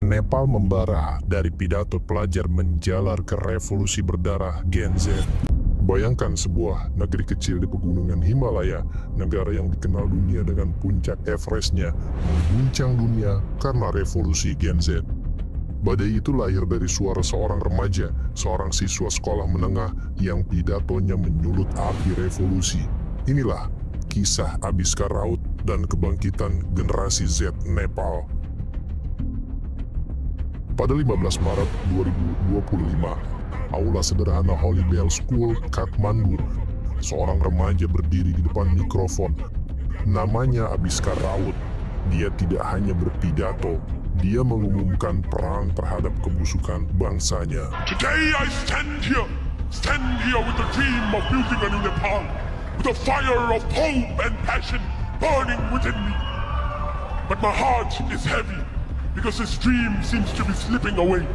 Nepal membara dari pidato pelajar menjalar ke revolusi berdarah Gen Z. Bayangkan sebuah negeri kecil di pegunungan Himalaya, negara yang dikenal dunia dengan puncak Everestnya, mengguncang dunia karena revolusi Gen Z. Badai itu lahir dari suara seorang remaja, seorang siswa sekolah menengah yang pidatonya menyulut api revolusi. Inilah kisah Abhiskar Raut dan kebangkitan generasi Z Nepal. Pada 15 Maret 2025, Aula Sederhana Holy Bell School, Kathmandu, seorang remaja berdiri di depan mikrofon. Namanya Abhiskar Raut. Dia tidak hanya berpidato, dia mengumumkan perang terhadap kebusukan bangsanya. Today I stand here with the dream of building a new Nepal, with a fire of hope and passion burning within me. But my heart is heavy, because this dream seems to be slipping away.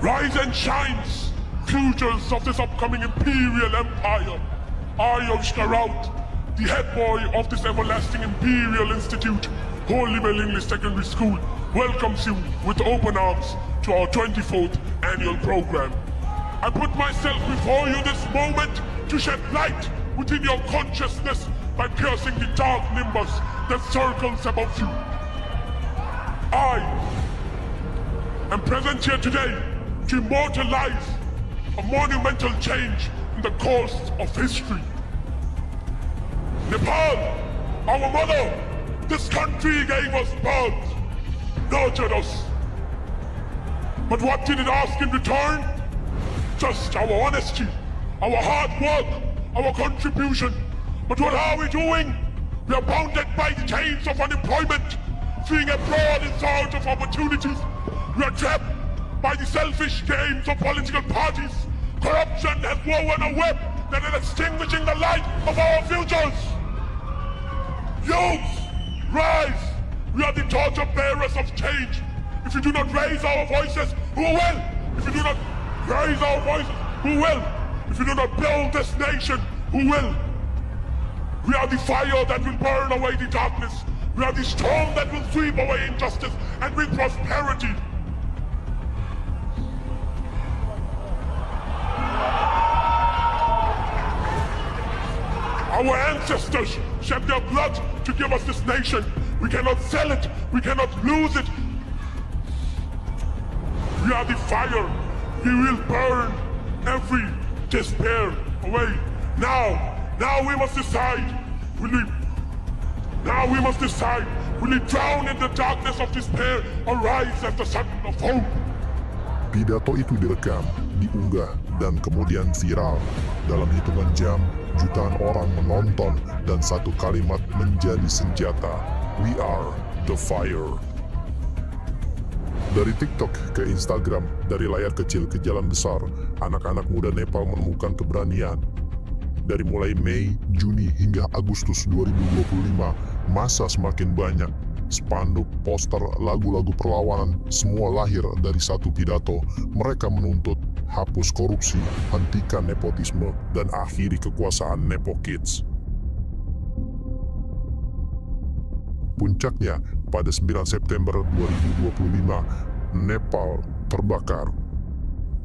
Rise and shines, futures of this upcoming imperial empire. I, Abhiskar Raut, the head boy of this everlasting imperial institute, Holy Bell English Secondary School, welcomes you with open arms to our 24th annual program. I put myself before you this moment to shed light within your consciousness by piercing the dark nimbus that circles above you. I am present here today to immortalize a monumental change in the course of history. Nepal, our mother, this country gave us birth, nurtured us. But what did it ask in return? Just our honesty, our hard work, our contribution. But what are we doing? We are bounded by the chains of unemployment, fleeing abroad in search of opportunities. We are trapped by the selfish games of political parties. Corruption has woven a web that is extinguishing the light of our futures. Youth, rise! We are the torch bearers of change. If you do not raise our voices, who will? If you do not raise our voices, who will? If you do not build this nation, who will? We are the fire that will burn away the darkness. We are the storm that will sweep away injustice and bring prosperity. Our ancestors shed their blood to give us this nation. We cannot sell it. We cannot lose it. We are the fire. We will burn every despair away. Now we must decide. Will we drown in the darkness of despair or rise as the sun of hope? Pidato itu direkam, diunggah, dan kemudian viral. Dalam hitungan jam, jutaan orang menonton dan satu kalimat menjadi senjata. We are the fire. Dari TikTok ke Instagram, dari layar kecil ke jalan besar, anak-anak muda Nepal menemukan keberanian. Dari mulai Mei, Juni hingga Agustus 2025, massa semakin banyak. Spanduk, poster, lagu-lagu perlawanan, semua lahir dari satu pidato. Mereka menuntut hapus korupsi, hentikan nepotisme, dan akhiri kekuasaan Nepo Kids. Puncaknya, pada 9 September 2025, Nepal terbakar.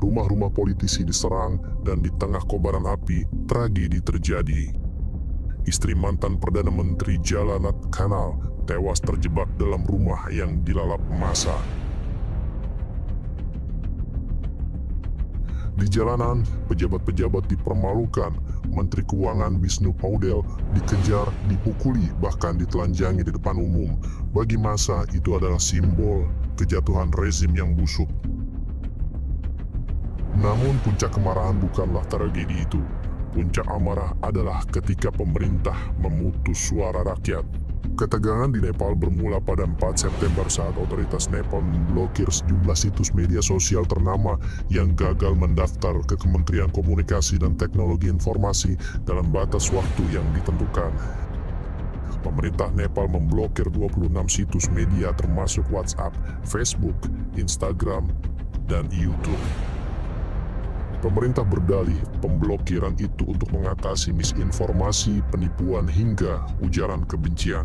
Rumah-rumah politisi diserang, dan di tengah kobaran api, tragedi terjadi. Istri mantan Perdana Menteri Jalanat Khanal tewas terjebak dalam rumah yang dilalap massa. Di jalanan, pejabat-pejabat dipermalukan. Menteri Keuangan Wisnu Paudel dikejar, dipukuli, bahkan ditelanjangi di depan umum. Bagi massa, itu adalah simbol kejatuhan rezim yang busuk. Namun puncak kemarahan bukanlah tragedi itu. Puncak amarah adalah ketika pemerintah memutus suara rakyat. Ketegangan di Nepal bermula pada 4 September saat otoritas Nepal memblokir sejumlah situs media sosial ternama yang gagal mendaftar ke Kementerian Komunikasi dan Teknologi Informasi dalam batas waktu yang ditentukan. Pemerintah Nepal memblokir 26 situs media termasuk WhatsApp, Facebook, Instagram, dan YouTube. Pemerintah berdalih pemblokiran itu untuk mengatasi misinformasi, penipuan, hingga ujaran kebencian.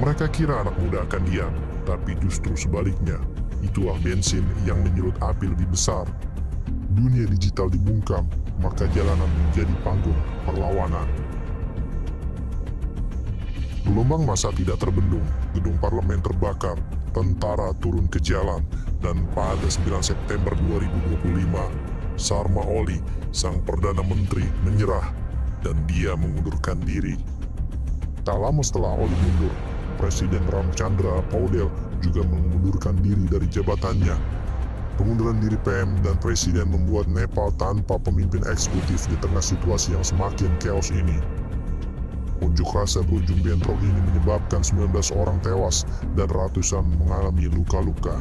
Mereka kira anak muda akan diam, tapi justru sebaliknya. Itulah bensin yang menyulut api lebih besar. Dunia digital dibungkam, maka jalanan menjadi panggung perlawanan. Gelombang massa tidak terbendung, gedung parlemen terbakar, tentara turun ke jalan, dan pada 9 September 2025, Sharma Oli, sang Perdana Menteri, menyerah dan dia mengundurkan diri. Tak lama setelah Oli mundur, Presiden Ramchandra Paudel juga mengundurkan diri dari jabatannya. Pengunduran diri PM dan Presiden membuat Nepal tanpa pemimpin eksekutif di tengah situasi yang semakin chaos ini. Unjuk rasa berujung bentrok ini menyebabkan 19 orang tewas dan ratusan mengalami luka-luka.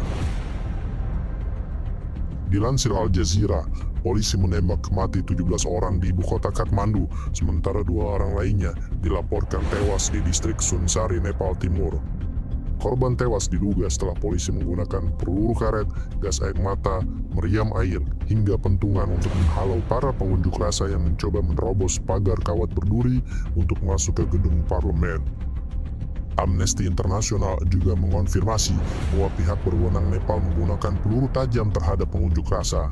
Dilansir Al Jazeera, polisi menembak mati 17 orang di ibu kota Kathmandu, sementara 2 orang lainnya dilaporkan tewas di distrik Sunsari, Nepal Timur. Korban tewas diduga setelah polisi menggunakan peluru karet, gas air mata, meriam air, hingga pentungan untuk menghalau para pengunjuk rasa yang mencoba menerobos pagar kawat berduri untuk masuk ke gedung parlemen. Amnesty International juga mengonfirmasi bahwa pihak berwenang Nepal menggunakan peluru tajam terhadap pengunjuk rasa.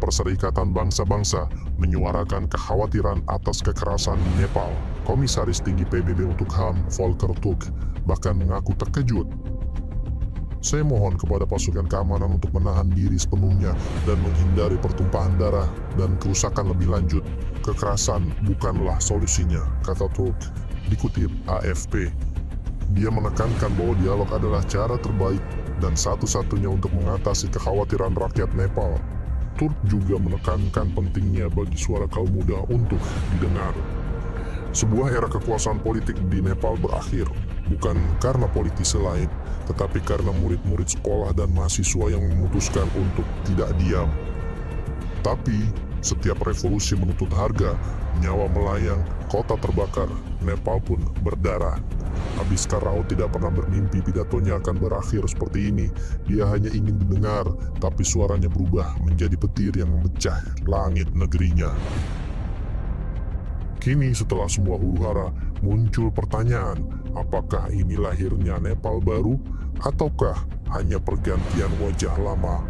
Perserikatan Bangsa-Bangsa menyuarakan kekhawatiran atas kekerasan di Nepal. Komisaris Tinggi PBB untuk HAM, Volker Turk, bahkan mengaku terkejut. Saya mohon kepada pasukan keamanan untuk menahan diri sepenuhnya dan menghindari pertumpahan darah dan kerusakan lebih lanjut. Kekerasan bukanlah solusinya, kata Turk, dikutip AFP. Dia menekankan bahwa dialog adalah cara terbaik dan satu-satunya untuk mengatasi kekhawatiran rakyat Nepal. Turk juga menekankan pentingnya bagi suara kaum muda untuk didengar. Sebuah era kekuasaan politik di Nepal berakhir, bukan karena politisi lain, tetapi karena murid-murid sekolah dan mahasiswa yang memutuskan untuk tidak diam. Tapi, setiap revolusi menuntut harga, nyawa melayang, kota terbakar, Nepal pun berdarah. Abhiskar Rao tidak pernah bermimpi pidatonya akan berakhir seperti ini. Dia hanya ingin didengar, tapi suaranya berubah menjadi petir yang memecah langit negerinya. Kini setelah semua huru-hara, muncul pertanyaan, apakah ini lahirnya Nepal baru, ataukah hanya pergantian wajah lama?